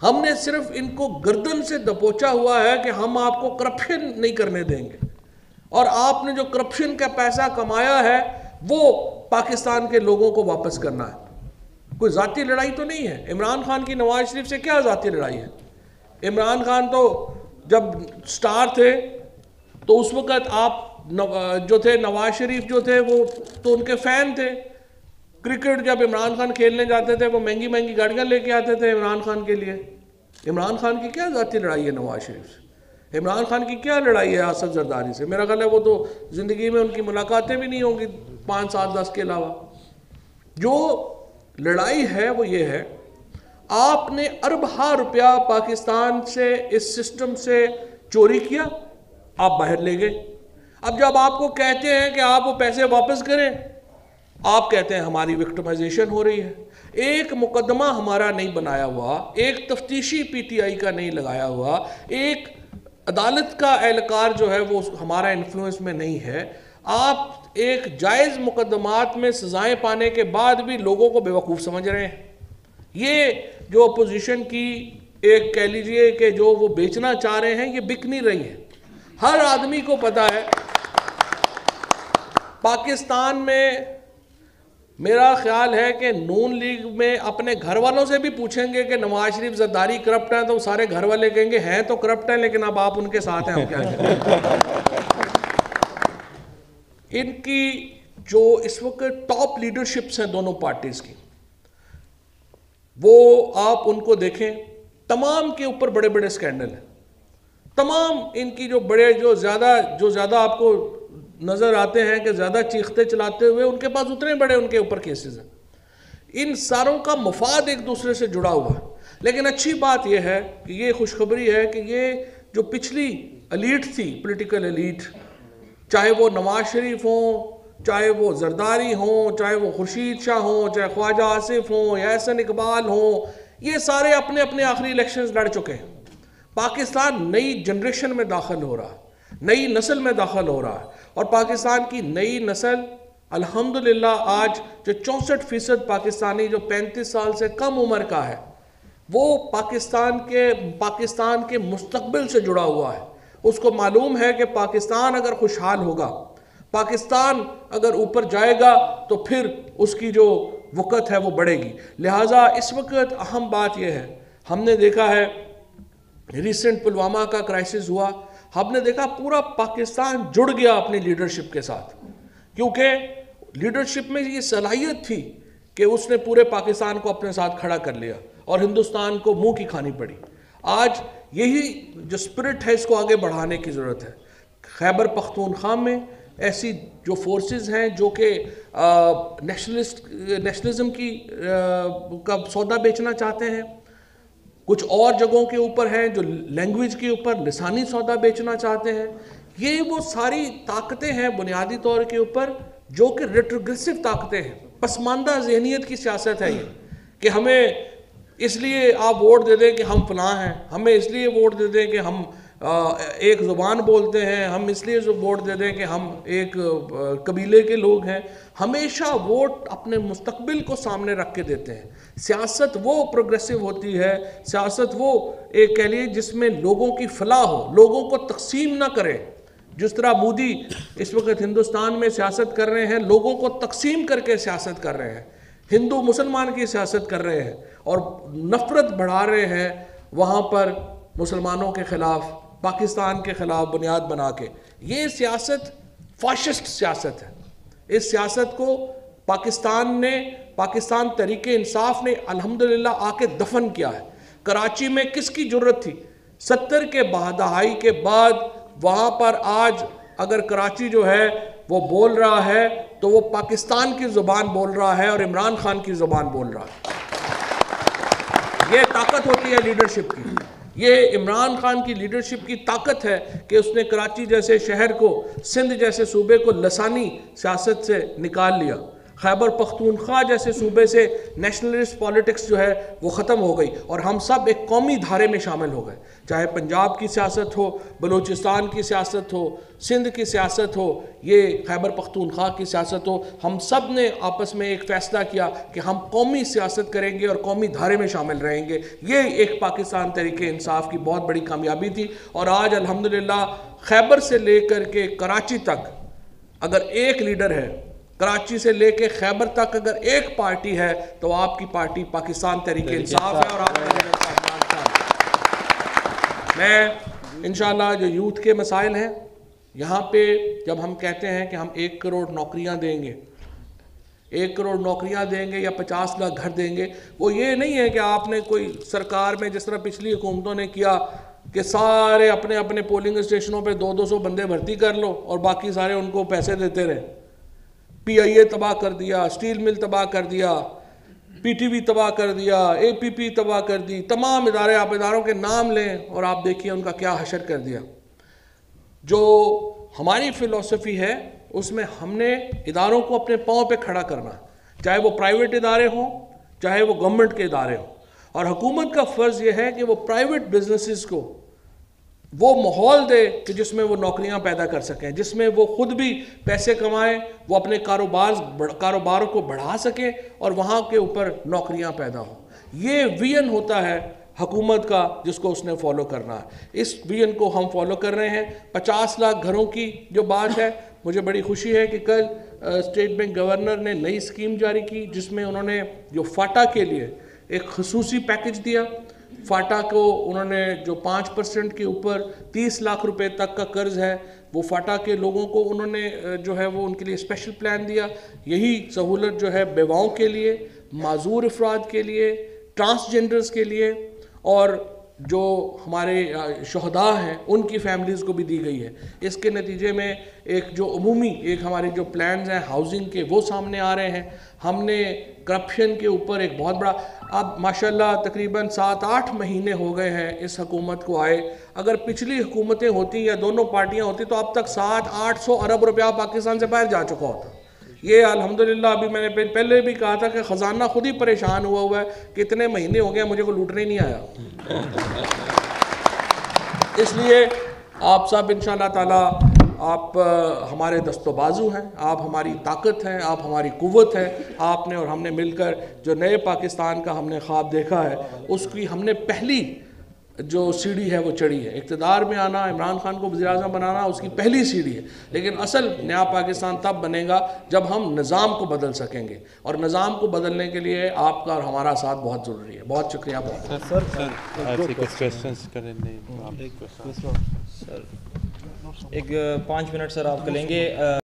हमने सिर्फ इनको गर्दन से दबोचा हुआ है कि हम आपको करप्शन नहीं करने देंगे, और आपने जो करप्शन का पैसा कमाया है वो पाकिस्तान के लोगों को वापस करना है। कोई ज़ाती लड़ाई तो नहीं है। इमरान खान की नवाज शरीफ से क्या ज़ाती लड़ाई है? इमरान खान तो जब स्टार थे तो उस वक़्त आप जो थे नवाज शरीफ जो थे वो तो उनके फ़ैन थे। क्रिकेट जब इमरान खान खेलने जाते थे वो महंगी महंगी गाड़ियाँ लेके आते थे इमरान खान के लिए। इमरान खान की क्या ज़ाती लड़ाई है नवाज शरीफ से? इमरान खान की क्या लड़ाई है आसफ जरदारी से? मेरा ख्याल है वो तो ज़िंदगी में उनकी मुलाकातें भी नहीं होंगी 5, 7, 10 के अलावा। जो लड़ाई है वो ये है, आपने अरबा रुपया पाकिस्तान से इस सिस्टम से चोरी किया, आप बाहर ले गए। अब जब आपको कहते हैं कि आप वो पैसे वापस करें, आप कहते हैं हमारी विक्टिमाइजेशन हो रही है। एक मुकदमा हमारा नहीं बनाया हुआ, एक तफ्तीशी पीटीआई का नहीं लगाया हुआ, एक अदालत का एहलकार जो है वो हमारा इन्फ्लुएंस में नहीं है। आप एक जायज़ मुकदमात में सजाएं पाने के बाद भी लोगों को बेवकूफ़ समझ रहे हैं। ये जो अपोजिशन की एक कह लीजिए कि जो वो बेचना चाह रहे हैं, ये बिक नहीं रही है। हर आदमी को पता है पाकिस्तान में, मेरा ख्याल है कि नून लीग में अपने घर वालों से भी पूछेंगे कि नवाज शरीफ जरदारी करप्ट हैं, तो सारे घर वाले कहेंगे हैं तो करप्ट हैं, लेकिन अब आप उनके साथ हैं, हम क्या करें। इनकी जो इस वक्त टॉप लीडरशिप्स हैं दोनों पार्टीज की, वो आप उनको देखें, तमाम के ऊपर बड़े बड़े स्कैंडल हैं। तमाम इनकी जो ज़्यादा आपको नज़र आते हैं कि ज़्यादा चीखते चलाते हुए, उनके पास उतने बड़े उनके ऊपर केसेस हैं। इन सारों का मफाद एक दूसरे से जुड़ा हुआ है। लेकिन अच्छी बात यह है कि ये खुशखबरी है कि ये जो पिछली एलीट थी, पॉलिटिकल एलीट, चाहे वो नवाज शरीफ हों, चाहे वो जरदारी हों, चाहे वो खुर्शीद शाह हों, चाहे ख्वाजा आसिफ हों या एहसन इकबाल हों, ये सारे अपने अपने आखिरी इलेक्शंस लड़ चुके हैं। पाकिस्तान नई जनरेशन में दाखिल हो रहा है, नई नस्ल में दाखिल हो रहा है, और पाकिस्तान की नई नस्ल अल्हम्दुलिल्लाह आज जो 64% पाकिस्तानी जो 35 साल से कम उम्र का है, वो पाकिस्तान के मुस्तकबिल से जुड़ा हुआ है। उसको मालूम है कि पाकिस्तान अगर खुशहाल होगा, पाकिस्तान अगर ऊपर जाएगा, तो फिर उसकी जो वक़्त है वो बढ़ेगी। लिहाजा इस वक्त अहम बात यह है, हमने देखा है रिसेंट पुलवामा का क्राइसिस हुआ, हमने देखा पूरा पाकिस्तान जुड़ गया अपनी लीडरशिप के साथ, क्योंकि लीडरशिप में ये सलाहियत थी कि उसने पूरे पाकिस्तान को अपने साथ खड़ा कर लिया और हिंदुस्तान को मुंह की खानी पड़ी। आज यही जो स्पिरिट है, इसको आगे बढ़ाने की ज़रूरत है। खैबर पख्तूनख्वा में ऐसी जो फोर्सेस हैं जो कि नेशनलिज्म की का सौदा बेचना चाहते हैं, कुछ और जगहों के ऊपर हैं जो लैंग्वेज के ऊपर लिसानी सौदा बेचना चाहते हैं। ये वो सारी ताकतें हैं बुनियादी तौर के ऊपर जो कि रेट्रोग्रेसिव ताकतें हैं, पसमानदा जहनीत की सियासत है ये, कि हमें इसलिए आप वोट दे दें कि हम फलां हैं, हमें इसलिए वोट दे दें कि हम एक ज़ुबान बोलते हैं, हम इसलिए जो वोट दे दें कि हम एक कबीले के लोग हैं। हमेशा वोट अपने मुस्तकबिल को सामने रख के देते हैं। सियासत वो प्रोग्रेसिव होती है, सियासत वो एक कह लिए जिसमें लोगों की फलाह हो, लोगों को तकसीम ना करें। जिस तरह मोदी इस वक्त हिंदुस्तान में सियासत कर रहे हैं, लोगों को तकसीम करके सियासत कर रहे हैं, हिंदू मुसलमान की सियासत कर रहे हैं और नफ़रत बढ़ा रहे हैं वहाँ पर मुसलमानों के ख़िलाफ़, पाकिस्तान के ख़िलाफ़ बुनियाद बना के। ये सियासत फाशिस्ट सियासत है। इस सियासत को पाकिस्तान तहरीके इंसाफ ने अल्हम्दुलिल्लाह आके दफन किया है। कराची में किसकी ज़रूरत थी? 70 के दहाई के बाद वहाँ पर आज अगर कराची जो है वो बोल रहा है तो वो पाकिस्तान की ज़ुबान बोल रहा है और इमरान खान की ज़ुबान बोल रहा है। ये ताकत होती है लीडरशिप की। ये इमरान खान की लीडरशिप की ताकत है कि उसने कराची जैसे शहर को, सिंध जैसे सूबे को लसानी सियासत से निकाल लिया। खैबर पख्तूनख्वा जैसे सूबे से नेशनलिस्ट पॉलिटिक्स जो है वो ख़त्म हो गई और हम सब एक कौमी धारे में शामिल हो गए। चाहे पंजाब की सियासत हो, बलूचिस्तान की सियासत हो, सिंध की सियासत हो, ये खैबर पख्तूनख्वा की सियासत हो, हम सब ने आपस में एक फ़ैसला किया कि हम कौमी सियासत करेंगे और कौमी धारे में शामिल रहेंगे। ये एक पाकिस्तान तहरीक इंसाफ की बहुत बड़ी कामयाबी थी। और आज अल्हम्दुलिल्लाह खैबर से लेकर के कराची तक अगर एक लीडर है, कराची से लेके खैबर तक अगर एक पार्टी है तो आपकी पार्टी पाकिस्तान तहरीक इंसाफ है। और आप मैं इंशाल्लाह जो यूथ के मसाइल हैं यहाँ पे जब हम कहते हैं कि हम 1 करोड़ नौकरियाँ देंगे, 1 करोड़ नौकरियाँ देंगे या 50 लाख घर देंगे, वो ये नहीं है कि आपने कोई सरकार में जिस तरह पिछली हुकूमतों ने किया कि सारे अपने अपने पोलिंग स्टेशनों पे 200-200 बंदे भर्ती कर लो और बाकी सारे उनको पैसे देते रहे। PIA तबाह कर दिया, स्टील मिल तबाह कर दिया, PTV तबाह कर दिया, APP तबाह कर दी, तमाम इदारे, आप इदारों के नाम लें और आप देखिए उनका क्या हशर कर दिया। जो हमारी फ़िलॉसफी है उसमें हमने इदारों को अपने पाँव पे खड़ा करना, चाहे वो प्राइवेट इदारे हों चाहे वो गवर्नमेंट के इदारे हों। और हुकूमत का फ़र्ज़ ये है कि वो प्राइवेट बिजनेसेस को वो माहौल दे कि जिसमें वो नौकरियां पैदा कर सकें, जिसमें वो खुद भी पैसे कमाएं, वो अपने कारोबारों को बढ़ा सकें और वहाँ के ऊपर नौकरियां पैदा हों। ये विजन होता है हुकूमत का जिसको उसने फॉलो करना है। इस विजन को हम फॉलो कर रहे हैं। 50 लाख घरों की जो बात है, मुझे बड़ी खुशी है कि कल स्टेट बैंक गवर्नर ने नई स्कीम जारी की जिसमें उन्होंने जो फाटा के लिए एक खसूसी पैकेज दिया। फाटा को उन्होंने जो 5% के ऊपर 30 लाख रुपए तक का कर्ज है वो फाटा के लोगों को उन्होंने जो है वो उनके लिए स्पेशल प्लान दिया। यही सहूलत जो है बेवाओं के लिए, माजूर अफराद के लिए, ट्रांसजेंडर्स के लिए और जो हमारे शहदा हैं उनकी फैमिलीज़ को भी दी गई है। इसके नतीजे में एक जो अमूमी एक हमारे जो प्लान्स हैं हाउसिंग के वो सामने आ रहे हैं। हमने करप्शन के ऊपर एक बहुत बड़ा, अब माशाल्लाह तकरीबन 7-8 महीने हो गए हैं इस हुकूमत को आए। अगर पिछली हुकूमतें होती या दोनों पार्टियां होती तो अब तक 700-800 अरब रुपया पाकिस्तान से बाहर जा चुका होता। ये अल्हम्दुलिल्लाह अभी मैंने पहले भी कहा था कि ख़जाना खुद ही परेशान हुआ है कि इतने महीने हो गए मुझे को लूटने ही नहीं आया। इसलिए आप सब इंशाअल्लाह ताला आप हमारे दस्तोबाजू हैं, आप हमारी ताकत हैं, आप हमारी कुव्वत है। आपने और हमने मिलकर जो नए पाकिस्तान का हमने ख्वाब देखा है उसकी हमने पहली जो सीढ़ी है वो चढ़ी है। इक़्तिदार में आना, इमरान खान को वज़ीर-ए-आज़म बनाना उसकी पहली सीढ़ी है। लेकिन असल नया पाकिस्तान तब बनेगा जब हम निज़ाम को बदल सकेंगे और निज़ाम को बदलने के लिए आपका और हमारा साथ बहुत ज़रूरी है। बहुत शुक्रिया। एक 5 मिनट सर आपको लेंगे।